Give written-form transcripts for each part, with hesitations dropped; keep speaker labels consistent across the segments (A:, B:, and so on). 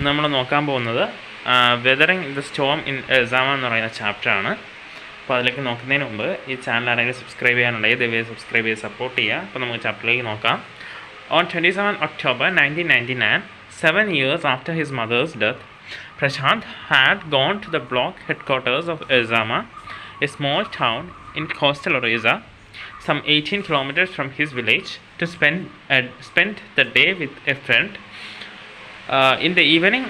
A: നമ്മൾ നോക്കാൻ പോകുന്നത് വെതറിങ് ദ സ്റ്റോം ഇൻ എർസാമ എന്ന് പറയുന്ന ചാപ്റ്ററാണ്. അപ്പോൾ അതിലേക്ക് നോക്കുന്നതിന് മുമ്പ് ഈ ചാനൽ ആരെങ്കിലും സബ്സ്ക്രൈബ് ചെയ്യാനുണ്ടെങ്കിൽ ദയവായി സബ്സ്ക്രൈബ് ചെയ്ത് സപ്പോർട്ട് ചെയ്യുക. അപ്പോൾ നമുക്ക് ചാപ്റ്ററിലേക്ക് നോക്കാം. On 27 October 1999, 7 years after his mother's death, Prashant had gone to the block headquarters of Ersama, a small town in coastal Orissa, some 18 kilometers from his village, to spend the day with a friend. In the evening,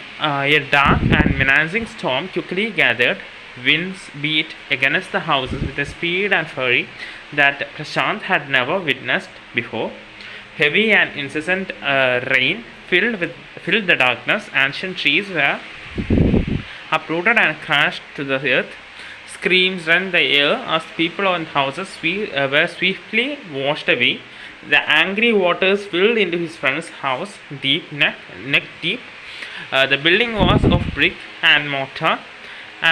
A: a dark and menacing storm quickly gathered. Winds beat against the houses with a speed and fury that Prashant had never witnessed before. Heavy and incessant rain filled the darkness. Ancient trees were uprooted and crashed to the earth. Screams rent the air as people and houses were swiftly washed away. The angry waters filled into his friend's house neck deep. The building was of brick and mortar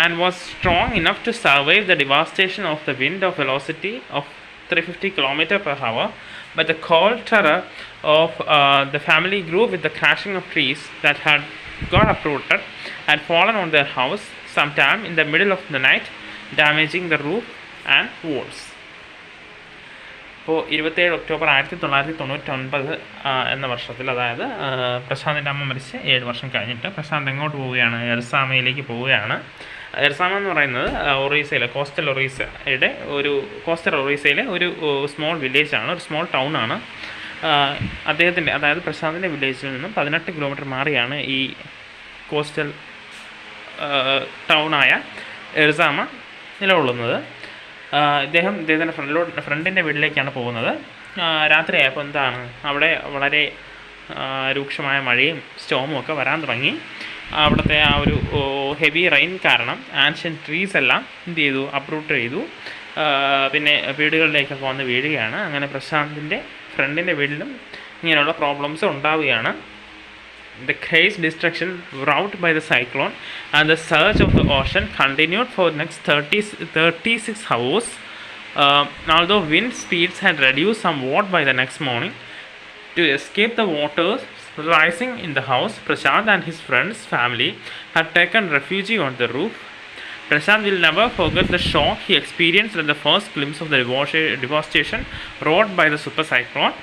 A: and was strong enough to survive the devastation of the wind of velocity of 350 km/h. But the cold terror of the family grew with the crashing of trees that had got uprooted and fallen on their house sometime in the middle of the night, damaging the roof and walls. ഇപ്പോൾ 27 October 1999 എന്ന വർഷത്തിൽ, അതായത് പ്രശാന്തിൻ്റെ അമ്മ മരിച്ച് 7 വർഷം കഴിഞ്ഞിട്ട് പ്രശാന്ത് എങ്ങോട്ട് പോവുകയാണ്? എർസാമയിലേക്ക് പോവുകയാണ്. എർസാമ എന്ന് പറയുന്നത് ഒറീസയിലെ കോസ്റ്റൽ ഒറീസയിലെ ഒരു സ്മോൾ വില്ലേജാണ്, ഒരു സ്മോൾ ടൗൺ ആണ്. അദ്ദേഹത്തിൻ്റെ, അതായത് പ്രശാന്തിൻ്റെ വില്ലേജിൽ നിന്നും 18 കിലോമീറ്റർ മാറിയാണ് ഈ കോസ്റ്റൽ ടൗണായ എർസാമ നിലകൊള്ളുന്നത്. ഇദ്ദേഹത്തിൻ്റെ ഫ്രണ്ടിൻ്റെ വീട്ടിലേക്കാണ് പോകുന്നത്. രാത്രിയായപ്പോൾ എന്താണ്, അവിടെ വളരെ രൂക്ഷമായ മഴയും സ്റ്റോമും ഒക്കെ വരാൻ തുടങ്ങി. അവിടുത്തെ ആ ഒരു ഹെവി റെയിൻ കാരണം ആൻഷ്യൻ ട്രീസ് എല്ലാം എന്ത് ചെയ്തു? അപ്രൂട്ട് ചെയ്തു. പിന്നെ വീടുകളിലേക്കൊക്കെ വന്ന് വീഴുകയാണ്. അങ്ങനെ പ്രശാന്തിൻ്റെ ഫ്രണ്ടിൻ്റെ വീട്ടിലും ഇങ്ങനെയുള്ള പ്രോബ്ലംസ് ഉണ്ടാവുകയാണ്. The crazy destruction wrought by the cyclone and the surge of the ocean continued for the next 36 hours. Although wind speeds had reduced somewhat by the next morning, to escape the waters rising in the house, Prashant and his friend's family had taken refuge on the roof. Prashant will never forget the shock he experienced at the first glimpse of the devastation wrought by the super cyclone.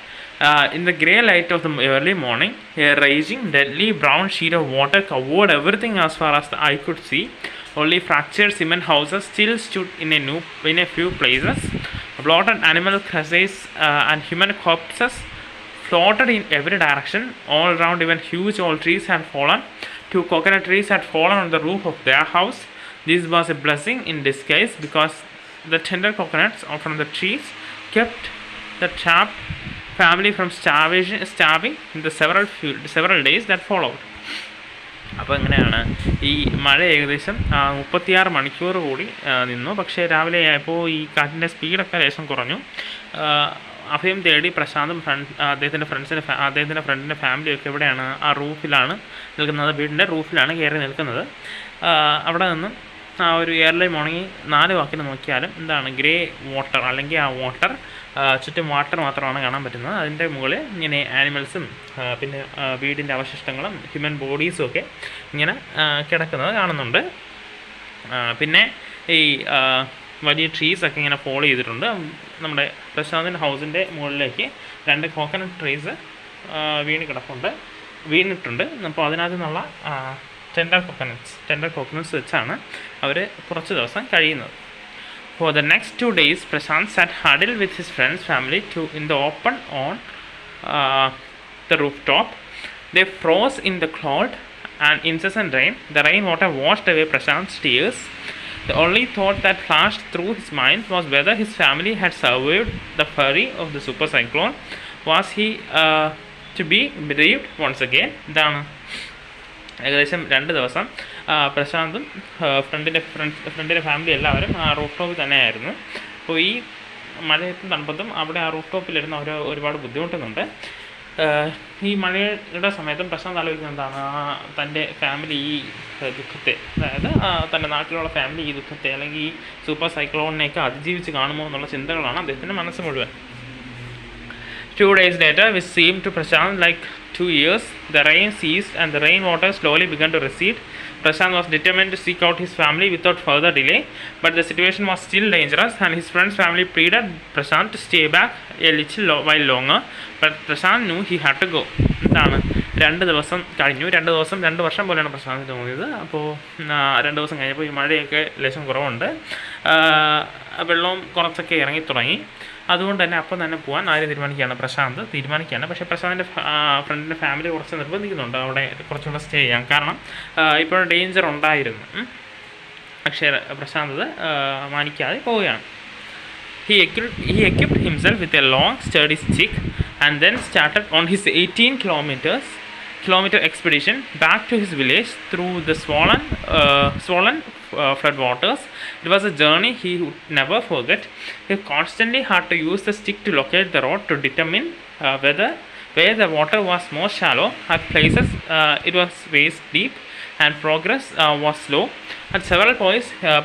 A: In the grey light of the early morning, a raging, deadly brown sheet of water covered everything as far as the eye could see. Only fractured cement houses still stood in a few places. Bloated animal carcasses and human corpses floated in every direction. All around, even huge old trees had fallen. 2 coconut trees had fallen on the roof of their house. This was a blessing in disguise, because the tender coconuts from the trees kept the trapped family from starving in the several days that followed. അപ്പോൾ എങ്ങനെയാണ് ഈ മഴ ഏകദേശം 36 മണിക്കൂർ കൂടി നിന്നു. പക്ഷേ രാവിലെ ആയപ്പോൾ ഈ കാറ്റിൻ്റെ സ്പീഡൊക്കെ ലേശം കുറഞ്ഞു. അഭയം തേടി പ്രശാന്തും അദ്ദേഹത്തിൻ്റെ ഫ്രണ്ടിൻ്റെ ഫാമിലിയൊക്കെ എവിടെയാണ്? ആ റൂഫിലാണ് നിൽക്കുന്നത്, വീടിൻ്റെ റൂഫിലാണ് കയറി നിൽക്കുന്നത്. അവിടെ നിന്നും ആ ഒരു ഏർലി മോർണിംഗ് 4 വാക്കിന് നോക്കിയാലും എന്താണ്, ഗ്രേ വാട്ടർ, അല്ലെങ്കിൽ ആ വാട്ടർ ചുറ്റും വാട്ടർ മാത്രമാണ് കാണാൻ പറ്റുന്നത്. അതിൻ്റെ മുകളിൽ ഇങ്ങനെ ആനിമൽസും പിന്നെ വീടിൻ്റെ അവശിഷ്ടങ്ങളും ഹ്യൂമൻ ബോഡീസും ഒക്കെ ഇങ്ങനെ കിടക്കുന്നത് കാണുന്നുണ്ട്. പിന്നെ ഈ വലിയ ട്രീസൊക്കെ ഇങ്ങനെ ഫോളോ ചെയ്തിട്ടുണ്ട്. നമ്മുടെ പ്രശാന്തിൻ്റെ ഹൗസിൻ്റെ മുകളിലേക്ക് 2 കോക്കനട്ട് ട്രീസ് വീണിട്ടുണ്ട്. അപ്പോൾ അതിനകത്ത് നിന്നുള്ള ടെൻഡർ കോക്കനട്ട്സ് വെച്ചാണ് അവർ കുറച്ച് ദിവസം കഴിയുന്നത്. For the next 2 days, Prashant sat huddled with his friend's family in the open on the rooftop. They froze in the cold and incessant rain. The rainwater washed away Prashant's tears. The only thought that flashed through his mind was whether his family had survived the fury of the super cyclone. Was he to be bereaved once again? ഇതാണ് ഏകദേശം 2 ദിവസം പ്രശാന്തും ഫ്രണ്ടിൻ്റെ family എല്ലാവരും ആ roof ടോപ്പിൽ തന്നെയായിരുന്നു. അപ്പോൾ ഈ മഴയത്തും തണുപ്പത്തും അവിടെ ആ റൂഫ് ടോപ്പിലിരുന്ന് അവർ ഒരുപാട് ബുദ്ധിമുട്ടുന്നുണ്ട്. ഈ മഴയുടെ സമയത്തും പ്രശാന്ത് ആലോചിക്കുന്നത് എന്താണ്, തൻ്റെ ഫാമിലി ഈ ദുഃഖത്തെ, അതായത് തൻ്റെ നാട്ടിലുള്ള ഫാമിലി ഈ ദുഃഖത്തെ അല്ലെങ്കിൽ ഈ സൂപ്പർ സൈക്ലോണിനെയൊക്കെ അതിജീവിച്ച് കാണുമോ എന്നുള്ള ചിന്തകളാണ് അദ്ദേഹത്തിൻ്റെ മനസ്സ് മുഴുവൻ. 2 days later, which seemed to Prashant like 2 years, the rain ceased and the rainwater slowly began to recede. Prashant was determined to seek out his family without further delay, but the situation was still dangerous and his friend's family pleaded Prashant to stay back a little while longer, but Prashant knew he had to go. എന്താണ് 2 ദിവസം കഴിഞ്ഞു, 2 ദിവസം 2 വർഷം പോലെയാണ് പ്രശാന്തിന് തോന്നിയത്. അപ്പോൾ 2 ദിവസം കഴിഞ്ഞപ്പോൾ ഈ മഴയൊക്കെ ലേശം കുറവുണ്ട്, വെള്ളവും കുറച്ചൊക്കെ ഇറങ്ങി തുടങ്ങി. അതുകൊണ്ട് തന്നെ അപ്പം തന്നെ പോകാൻ പ്രശാന്ത് തീരുമാനിക്കുകയാണ്. പക്ഷേ പ്രശാന്തിൻ്റെ ഫ്രണ്ടിൻ്റെ ഫാമിലി കുറച്ച് നിർബന്ധിക്കുന്നുണ്ട് അവിടെ കുറച്ചുകൂടെ സ്റ്റേ ചെയ്യാൻ, കാരണം ഇപ്പോൾ ഡേഞ്ചർ ഉണ്ടായിരുന്നു. പക്ഷേ പ്രശാന്ത് അത് മാനിക്കാതെ പോവുകയാണ്. He equipped himself with a long, sturdy stick and then started on his 18-kilometer expedition back to his village through the swollen floodwaters. It was a journey he would never forget. He constantly had to use the stick to locate the road to determine where the water was more shallow. At places it was waist deep and progress was slow. At several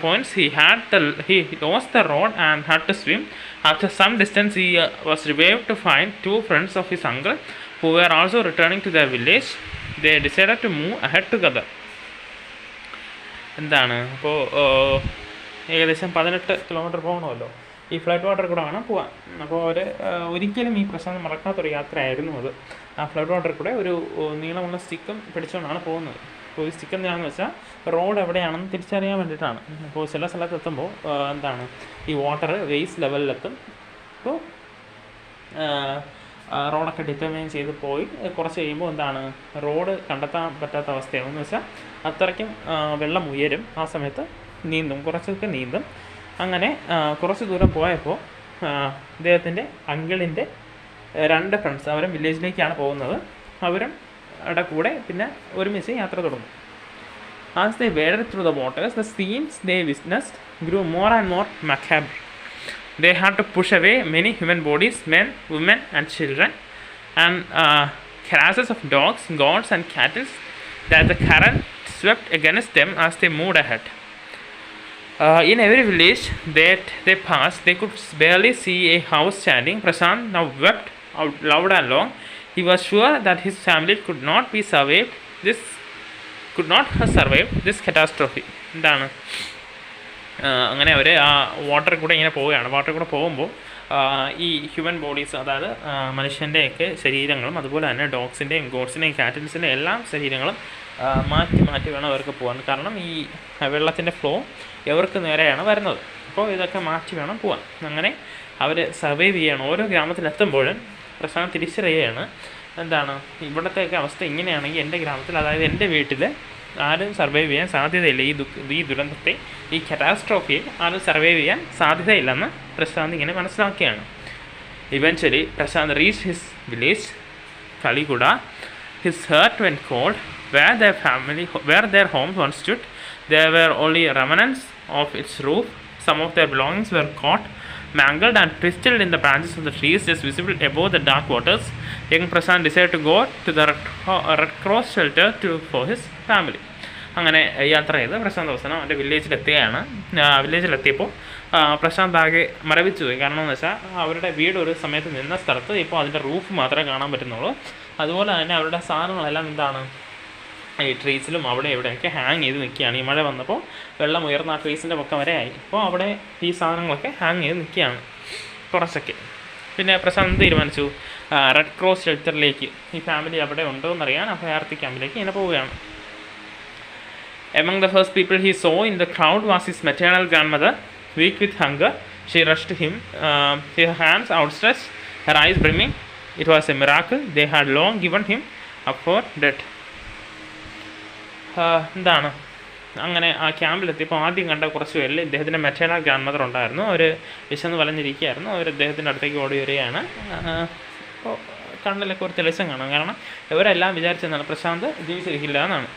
A: points he lost the road and had to swim. After some distance he was revived to find 2 friends of his uncle who were also returning to their village. They decided to move ahead together. എന്താണ് അപ്പോൾ ഏകദേശം 18 kilometre പോകണമല്ലോ, ഈ flood water കൂടെ വേണം പോകാൻ. അപ്പോൾ അവർ ഒരിക്കലും ഈ പ്രശ്നം മറക്കാത്തൊരു യാത്രയായിരുന്നു അത്. ആ ഫ്ലഡ് വാട്ടർ കൂടെ ഒരു നീളമുള്ള സ്റ്റിക്കും പിടിച്ചുകൊണ്ടാണ് പോകുന്നത്. അപ്പോൾ ഈ സ്റ്റിക്ക് എന്താണെന്ന് വെച്ചാൽ റോഡ് എവിടെയാണെന്ന് തിരിച്ചറിയാൻ വേണ്ടിയിട്ടാണ്. അപ്പോൾ ചില സ്ഥലത്ത് എത്തുമ്പോൾ എന്താണ് ഈ വാട്ടർ വേസ്റ്റ് ലെവലിലെത്തും. അപ്പോൾ റോഡൊക്കെ ഡിറ്റർമൈൻ ചെയ്ത് പോയി കുറച്ച് കഴിയുമ്പോൾ എന്താണ് റോഡ് കണ്ടെത്താൻ പറ്റാത്ത അവസ്ഥയാണെന്ന് വെച്ചാൽ അത്രയ്ക്കും വെള്ളം ഉയരും. ആ സമയത്ത് കുറച്ചൊക്കെ നീന്തും. അങ്ങനെ കുറച്ച് ദൂരം പോയപ്പോൾ അദ്ദേഹത്തിൻ്റെ അങ്കിളിൻ്റെ 2 ഫ്രണ്ട്സ് അവരും വില്ലേജിലേക്കാണ് പോകുന്നത്. അവരും കൂടെ പിന്നെ ഒരുമിച്ച് യാത്ര തുടങ്ങും. As they waded through the waters, the scenes they witnessed grew more and more macabre. They had to push away many human bodies, men, women and children, and carcasses of dogs, goats and cattle that the current swept against them as they moved ahead. In every village that they passed, they could barely see a house standing. Prashant now wept out loud and long. He was sure that his family could not have survived this catastrophe. എന്താണ് അങ്ങനെ അവർ ആ വാട്ടറിൽ കൂടെ ഇങ്ങനെ പോവുകയാണ്. വാട്ടറിൽ കൂടെ പോകുമ്പോൾ ഈ ഹ്യൂമൻ ബോഡീസ്, അതായത് മനുഷ്യൻ്റെയൊക്കെ ശരീരങ്ങളും അതുപോലെ തന്നെ ഡോഗ്സിൻ്റെയും ഗോഡ്സിൻ്റെയും കാറ്റിൽസിൻ്റെയും എല്ലാം ശരീരങ്ങളും മാറ്റി വേണം അവർക്ക് പോകാൻ. കാരണം ഈ വെള്ളത്തിൻ്റെ ഫ്ലോ ഇവർക്ക് നേരെയാണ് വരുന്നത്. അപ്പോൾ ഇതൊക്കെ മാറ്റി വേണം പോകാൻ. അങ്ങനെ അവർ സർവൈവ് ചെയ്യണം. ഓരോ ഗ്രാമത്തിലെത്തുമ്പോഴും പ്രശ്നം തിരിച്ചറിയുകയാണ്, എന്താണ് ഇവിടത്തെയൊക്കെ അവസ്ഥ ഇങ്ങനെയാണെങ്കിൽ എൻ്റെ ഗ്രാമത്തിൽ, അതായത് എൻ്റെ വീട്ടിൽ ആരും സർവൈവ് ചെയ്യാൻ സാധ്യതയില്ല. ഈ ദുരന്തത്തെ, ഈ കറ്റാസ്ട്രോഫിയെ ആരും സർവൈവ് ചെയ്യാൻ സാധ്യതയില്ലെന്ന് പ്രശാന്ത് ഇങ്ങനെ മനസ്സിലാക്കുകയാണ്. Eventually Prashant reach his village Kalikuda. His heart went cold. Where their homes once stood, there were only remnants of its roof. Some of their belongings were caught, mangled and twisted in the branches of the trees just visible above the dark waters. Young Prashant decided to go to the Red Cross shelter for his family. അങ്ങനെ യാത്ര ചെയ്ത് പ്രശാന്ത് അവസാനം അവൻ്റെ വില്ലേജിലെത്തുകയാണ്. വില്ലേജിലെത്തിയപ്പോൾ പ്രശാന്ത് ആകെ മരവിച്ചു പോയി. കാരണം എന്ന് വെച്ചാൽ അവരുടെ വീട് ഒരു സമയത്ത് നിന്ന സ്ഥലത്ത് ഇപ്പോൾ അതിൻ്റെ റൂഫ് മാത്രമേ കാണാൻ പറ്റുന്നുള്ളൂ. അതുപോലെ തന്നെ അവരുടെ സാധനങ്ങളെല്ലാം എന്താണ് ഈ ട്രീസിലും അവിടെ എവിടെയൊക്കെ ഹാങ് ചെയ്ത് നിൽക്കുകയാണ്. ഈ മഴ വന്നപ്പോൾ വെള്ളം ഉയർന്ന ആ ട്രീസിൻ്റെ പക്കം വരെ ആയി. അപ്പോൾ അവിടെ ഈ സാധനങ്ങളൊക്കെ ഹാങ് ചെയ്ത് നിൽക്കുകയാണ് കുറച്ചൊക്കെ. പിന്നെ പ്രശാന്ത് തീരുമാനിച്ചു റെഡ് ക്രോസ് ഷെൽട്ടറിലേക്ക്, ഈ ഫാമിലി അവിടെ ഉണ്ടോ എന്നറിയാൻ അഭയാർത്ഥി ക്യാമ്പിലേക്ക് ഇങ്ങനെ പോവുകയാണ്. Among the first people he saw in the crowd was his maternal grandmother, weak with hunger. She rushed to him, her hands outstretched, her eyes brimming. It was a miracle they had long given him up for dead. എന്താണ് അങ്ങനെ ആ ക്യാമ്പിലെത്തിയപ്പോൾ ആദ്യം കണ്ട കുറച്ച് പേരിൽ ഇദ്ദേഹത്തിൻ്റെ maternal grand mother ഉണ്ടായിരുന്നു. അവർ വിശന്ന് വലഞ്ഞിരിക്കുകയായിരുന്നു. അവർ അദ്ദേഹത്തിൻ്റെ അടുത്തേക്ക് ഓടി വരികയാണ്. അപ്പോൾ കണ്ണിലൊക്കെ ഒരു തെളിച്ചം കാണാം. കാരണം ഇവരെല്ലാം വിചാരിച്ചെന്നാണ് പ്രശാന്ത് ജീവിച്ചിരിക്കില്ല എന്നാണ്.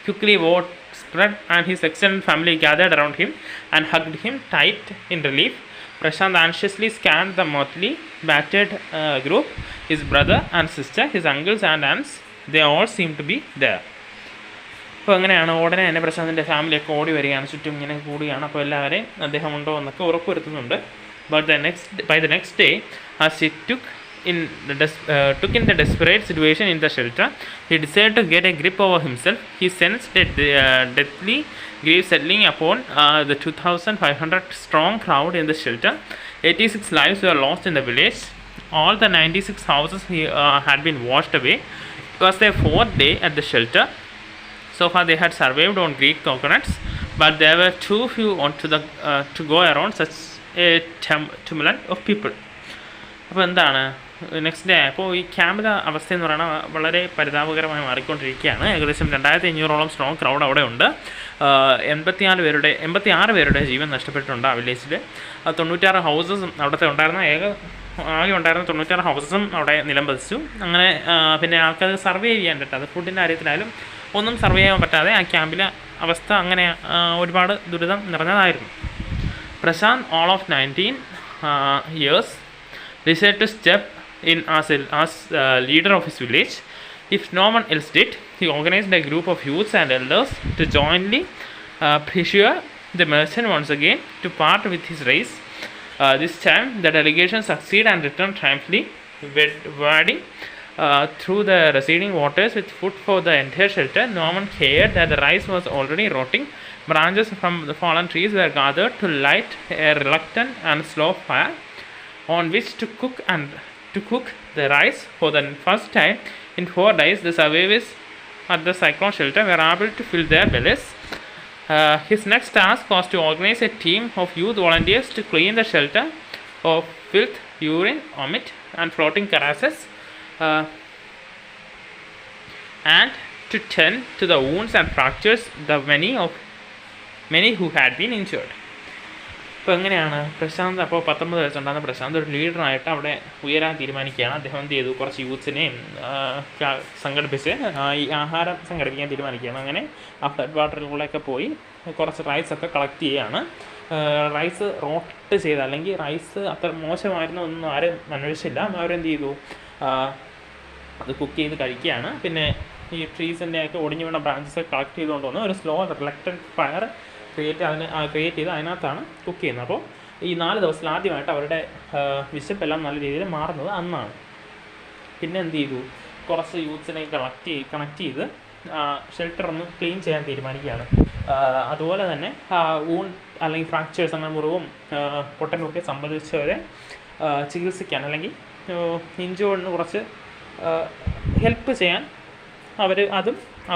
A: Quickly word spread and his extended family gathered around him and hugged him tight in relief. Prashant anxiously scanned the motley, battered group. His brother and sister, his uncles and aunts, they all seemed to be there. അപ്പോൾ അങ്ങനെയാണ് ഉടനെ തന്നെ പ്രശാന്തിൻ്റെ ഫാമിലിയൊക്കെ ഓടി വരികയാണ്, ചുറ്റും ഇങ്ങനെ കൂടുകയാണ്. അപ്പോൾ എല്ലാവരെയും അദ്ദേഹം ഉണ്ടോ എന്നൊക്കെ ഉറപ്പുവരുത്തുന്നുണ്ട്. But by the next day, as he took took in the desperate situation in the shelter. He decided to get a grip over himself. He sensed a deathly grief settling upon the 2,500 strong crowd in the shelter. 86 lives were lost in the village. All the 96 houses had been washed away. It was their fourth day at the shelter. So far they had survived on Greek coconuts, but there were too few to go around such a tumult of people. അപ്പോൾ എന്താണ് next day അപ്പോൾ ഈ ക്യാമ്പിലെ അവസ്ഥ എന്ന് പറയുന്നത് വളരെ പരിതാപകരമായി മാറിക്കൊണ്ടിരിക്കുകയാണ്. ഏകദേശം 2,500ഓളം സ്ട്രോങ് ക്രൗഡ് അവിടെ ഉണ്ട്. 86 പേരുടെ ജീവൻ നഷ്ടപ്പെട്ടിട്ടുണ്ട് ആ വില്ലേജിൽ. 96 ഹൗസസും അവിടുത്തെ ആകെ ഉണ്ടായിരുന്ന 96 ഹൗസസും അവിടെ നിലം പതിച്ചു. അങ്ങനെ പിന്നെ ആൾക്കാർ സർവൈവ് ചെയ്യാൻ പറ്റാതെ ഫുഡിൻ്റെ കാര്യത്തിലായാലും ഒന്നും സർവൈവ് ചെയ്യാൻ പറ്റാതെ ആ ക്യാമ്പിലെ അവസ്ഥ അങ്ങനെ ഒരുപാട് ദുരിതം നിറഞ്ഞതായിരുന്നു. Prashant, all of 19 years, decided to step in as leader of his village. If no one else did, he organized a group of youths and elders to jointly pursue the merchant once again to part with his race. This time, the delegation succeeded and returned triumphantly, wading through the receding waters with food for the entire shelter. No one cared that the rice was already rotting. Branches from the fallen trees were gathered to light a reluctant and slow fire on which to cook the rice. For the first time in 4 days, the survivors at the cyclone shelter were able to fill their bellies. His next task was to organize a team of youth volunteers to clean the shelter of filth, urine, vomit, and floating carcasses, and to tend to the wounds and fractures the many who had been injured. അപ്പോൾ എങ്ങനെയാണ് പ്രശാന്ത്, അപ്പോൾ 19 വയസ്സുണ്ടാകുന്ന പ്രശാന്ത് ഒരു ലീഡറായിട്ട് അവിടെ ഉയരാൻ തീരുമാനിക്കുകയാണ്. അദ്ദേഹം എന്ത് ചെയ്തു, കുറച്ച് യൂത്ത്സിനെയും സംഘടിപ്പിച്ച് ഈ ആഹാരം സംഘടിപ്പിക്കാൻ തീരുമാനിക്കുകയാണ്. അങ്ങനെ ആ ഫ്ലഡ് വാട്ടറിലൂടെയൊക്കെ പോയി കുറച്ച് റൈസൊക്കെ കളക്ട് ചെയ്യുകയാണ്. റൈസ് റോട്ട് ചെയ്ത്, അല്ലെങ്കിൽ റൈസ് അത്ര മോശമായിരുന്നു ഒന്നും ആരും അന്വേഷിച്ചില്ല. അവരെന്ത് ചെയ്തു, അത് കുക്ക് ചെയ്ത് കഴിക്കുകയാണ്. പിന്നെ ഈ ട്രീസിൻ്റെയൊക്കെ ഒടിഞ്ഞു വീണ ബ്രാഞ്ചസ് കളക്ട് ചെയ്തുകൊണ്ട് വന്ന് ഒരു സ്ലോ റിലക്റ്റൻറ്റ് ഫയർ ക്രിയേറ്റ് ചെയ്ത് അതിനകത്താണ് കുക്ക് ചെയ്യുന്നത്. അപ്പോൾ ഈ 4 ദിവസത്തിൽ ആദ്യമായിട്ട് അവരുടെ വിശപ്പെല്ലാം നല്ല രീതിയിൽ മാറുന്നത് അന്നാണ്. പിന്നെ എന്ത് ചെയ്തു, കുറച്ച് യൂത്ത്സിനെ കണക്ട് ചെയ്ത് ഷെൽട്ടർ ഒന്ന് ക്ലീൻ ചെയ്യാൻ തീരുമാനിക്കുകയാണ്. അതുപോലെ തന്നെ അല്ലെങ്കിൽ ഫ്രാക്ചേഴ്സ്, അങ്ങനെ മുറിവും പൊട്ടനുമൊക്കെ സംബന്ധിച്ചവരെ ചികിത്സിക്കാൻ അല്ലെങ്കിൽ ഇഞ്ചോർഡിന് കുറച്ച് ഹെൽപ്പ് ചെയ്യാൻ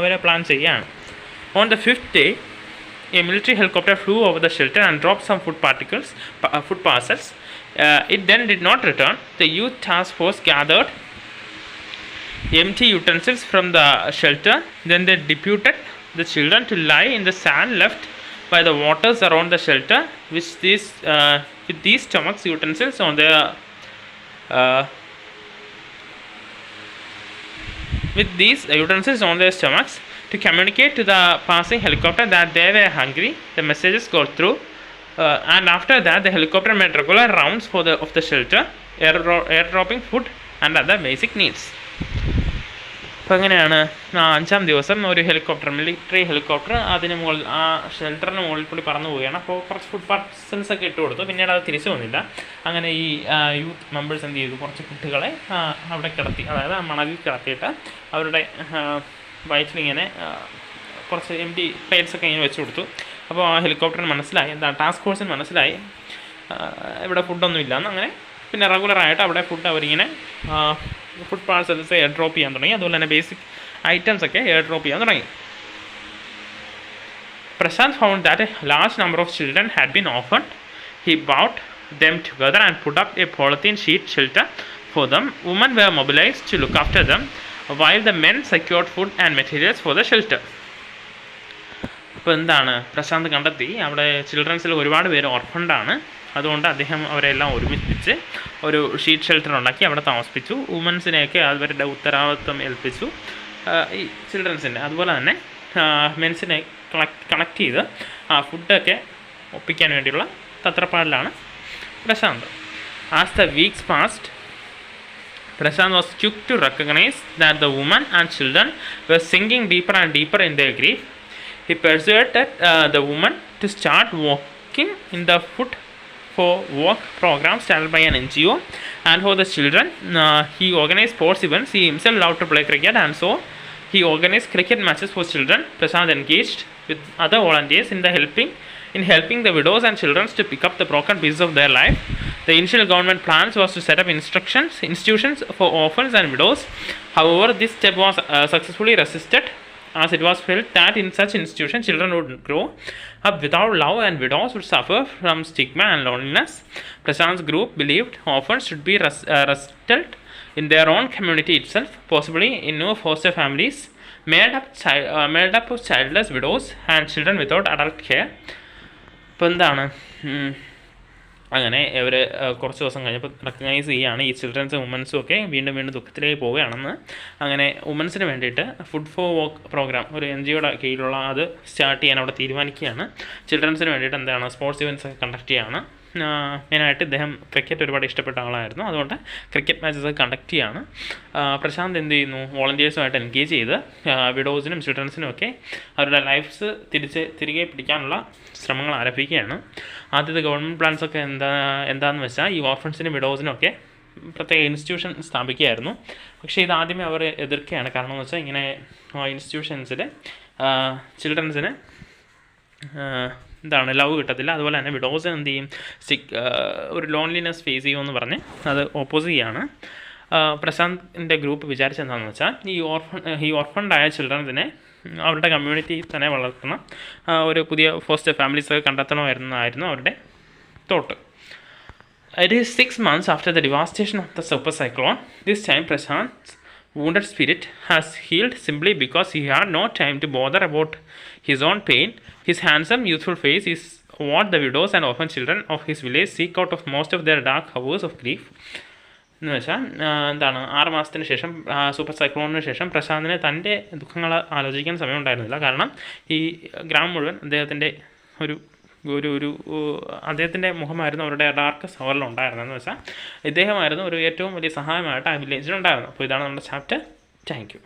A: അവരെ പ്ലാൻ ചെയ്യുകയാണ്. On the 5th day, a military helicopter flew over the shelter and dropped some food parcels. It then did not return. The youth task force gathered empty utensils from the shelter. Then they deputed the children to lie in the sand left by the waters around the shelter, with these stomachs utensils on their stomachs to communicate to the passing helicopter that they were hungry. The messages got through, and after that the helicopter made regular rounds of the shelter, airdropping food and other basic needs. അപ്പോൾ അങ്ങനെയാണ് 5ാം ദിവസം ഒരു military helicopter ആ ഷെൽട്ടറിന് മുകളിൽ കൂടി പറന്നു പോവുകയാണ്. അപ്പോൾ കുറച്ച് ഫുഡ് പാർസൽസ് ഒക്കെ ഇട്ട് കൊടുത്തു. പിന്നീട് അത് തിരിച്ചു വന്നില്ല. അങ്ങനെ ഈ യൂത്ത് മെമ്പേഴ്സ് എന്ത് ചെയ്തു, കുറച്ച് കുട്ടികളെ അവിടെ കിടത്തി, അതായത് മണലിൽ കിടത്തിയിട്ട് അവരുടെ വയറ്റിലിങ്ങനെ കുറച്ച് എംറ്റി പ്ലേറ്റ്സൊക്കെ ഇങ്ങനെ വെച്ച് കൊടുത്തു. അപ്പോൾ ആ ഹെലികോപ്റ്ററിന് മനസ്സിലായി, ടാസ്ക് ഫോഴ്സിന് മനസ്സിലായി ഇവിടെ ഫുഡൊന്നും ഇല്ലയെന്ന്. അങ്ങനെ പിന്നെ റെഗുലറായിട്ട് അവിടെ അവരിങ്ങനെ ഫുഡ് പാർസൽസ് എയർ ഡ്രോപ്പ് ചെയ്യാൻ തുടങ്ങി. അതുപോലെ തന്നെ ബേസിക് ഐറ്റംസൊക്കെ എയർ ഡ്രോപ്പ് ചെയ്യാൻ തുടങ്ങി. Prashant found that a large number of children had been orphaned. He brought them together and put up a polythene sheet shelter for them. Women were mobilized to look after them, while the men secured food and materials for the shelter. അപ്പോൾ എന്താണ് പ്രശാന്ത് കണ്ടെത്തി, അവിടെ ചിൽഡ്രൻസിൽ ഒരുപാട് പേര് ഓർഫണ്ടാണ്. അതുകൊണ്ട് അദ്ദേഹം അവരെല്ലാം ഒരുമിപ്പിച്ച് ഒരു ഷീറ്റ് ഷെൽട്ടർ ഉണ്ടാക്കി അവിടെ താമസിപ്പിച്ചു. വുമൻസിനെയൊക്കെ അവരുടെ ഉത്തരവാദിത്വം ഏൽപ്പിച്ചു, ഈ ചിൽഡ്രൻസിൻ്റെ. അതുപോലെ തന്നെ മെൻസിനെ കണക്ട് ചെയ്ത് ഫുഡൊക്കെ ഒപ്പിക്കാൻ വേണ്ടിയുള്ള തത്രപ്പാടിലാണ് Prashant. As the weeks passed, Prashant was quick to recognize that the women and children were sinking deeper and deeper in their grief. He persuaded the woman to start walking in the for work program started by an NGO, and for the children, he organized sports events. He himself loved to play cricket, and so he organized cricket matches for children. Prashant engaged with other volunteers in helping the widows and children to pick up the broken pieces of their life. The initial government plans was to set up institutions for orphans and widows. However, this step was successfully resisted, as it was felt that in such institutions children would grow up without love and widows would suffer from stigma and loneliness. Prashant's group believed orphans should be resettled in their own community itself, possibly in new foster families made up of childless widows and children without adult care. ഇപ്പോൾ എന്താണ് അങ്ങനെ ഇവർ കുറച്ച് ദിവസം കഴിഞ്ഞപ്പോൾ recognise ചെയ്യുകയാണ് ഈ ചിൽഡ്രൻസും വുമൻസും ഒക്കെ വീണ്ടും ദുഃഖത്തിലേക്ക് പോവുകയാണെന്ന്. അങ്ങനെ വുമൻസിന് വേണ്ടിയിട്ട് ഫുഡ് ഫോർ വർക്ക് പ്രോഗ്രാം ഒരു NGOയുടെ കീഴിലുള്ള അത് സ്റ്റാർട്ട് ചെയ്യാൻ അവിടെ തീരുമാനിക്കുകയാണ്. ചിൽഡ്രൻസിന് വേണ്ടിയിട്ട് എന്താണ് സ്പോർട്സ് ഇവൻറ്റ്സ് ഒക്കെ കണ്ടക്ട് ചെയ്യുകയാണ്. മെയിനായിട്ട് ഇദ്ദേഹം ക്രിക്കറ്റ് ഒരുപാട് ഇഷ്ടപ്പെട്ട ആളായിരുന്നു, അതുകൊണ്ട് ക്രിക്കറ്റ് മാച്ചസ് കണ്ടക്ട് ചെയ്യുകയാണ്. പ്രശാന്ത് എന്ത് ചെയ്യുന്നു, വോളണ്ടിയേഴ്സുമായിട്ട് എൻഗേജ് ചെയ്ത് വിഡോസിനും ചിൽഡ്രൻസിനും ഒക്കെ അവരുടെ ലൈഫ്സ് തിരികെ പിടിക്കാനുള്ള ശ്രമങ്ങൾ ആരംഭിക്കുകയാണ്. ആദ്യത്തെ ഗവൺമെൻറ് പ്ലാൻസൊക്കെ എന്താണെന്ന് വെച്ചാൽ ഈ ഓർഫൻസിനും വിഡോസിനും ഒക്കെ പ്രത്യേക ഇൻസ്റ്റിറ്റ്യൂഷൻ സ്ഥാപിക്കുകയായിരുന്നു. പക്ഷേ ഇത് ആദ്യമേ അവർ എതിർക്കുകയാണ്. കാരണം എന്ന് വെച്ചാൽ ഇങ്ങനെ ഇൻസ്റ്റിറ്റ്യൂഷൻസിൽ ചിൽഡ്രൻസിന് ലവ് കിട്ടത്തില്ല, അതുപോലെ തന്നെ വിഡോസിന് എന്ത് ചെയ്യും, ഒരു ലോൺലിനെസ് ഫേസ് ചെയ്യുമെന്ന് പറഞ്ഞ് അത് ഓപ്പോസ് ചെയ്യുകയാണ്. പ്രശാന്തിൻ്റെ ഗ്രൂപ്പ് വിചാരിച്ചെന്താണെന്ന് വെച്ചാൽ ഈ ഓർഫണ്ടായ ചിൽഡ്രൻസിനെ അവരുടെ കമ്മ്യൂണിറ്റി തന്നെ വളർത്തണം, ഒരു പുതിയ ഫോസ്റ്റർ ഫാമിലീസൊക്കെ കണ്ടെത്തണമായിരുന്നായിരുന്നു അവരുടെ thought. It is 6 months after the devastation of the super cyclone. This time Prashant's wounded spirit has healed simply because he had no time to bother about his own pain. His handsome, youthful face is what the widows and orphan children of his village seek out of most of their dark hours of grief. എന്ന് വെച്ചാൽ 6 മാസത്തിന് ശേഷം super സൈക്ലോണിന് ശേഷം പ്രശാന്തിന് തൻ്റെ ദുഃഖങ്ങൾ ആലോചിക്കാൻ സമയമുണ്ടായിരുന്നില്ല. കാരണം ഈ ഗ്രാമം മുഴുവൻ അദ്ദേഹത്തിൻ്റെ അദ്ദേഹത്തിൻ്റെ മുഖമായിരുന്നു അവരുടെ ഡാർക്കസ്റ്റ് ഹവറിലുണ്ടായിരുന്നതെന്ന് വെച്ചാൽ ഇദ്ദേഹമായിരുന്നു ഒരു ഏറ്റവും വലിയ സഹായമായിട്ട് ആ വില്ലേജിലുണ്ടായിരുന്നു. അപ്പോൾ ഇതാണ് നമ്മുടെ ചാപ്റ്റർ. Thank you.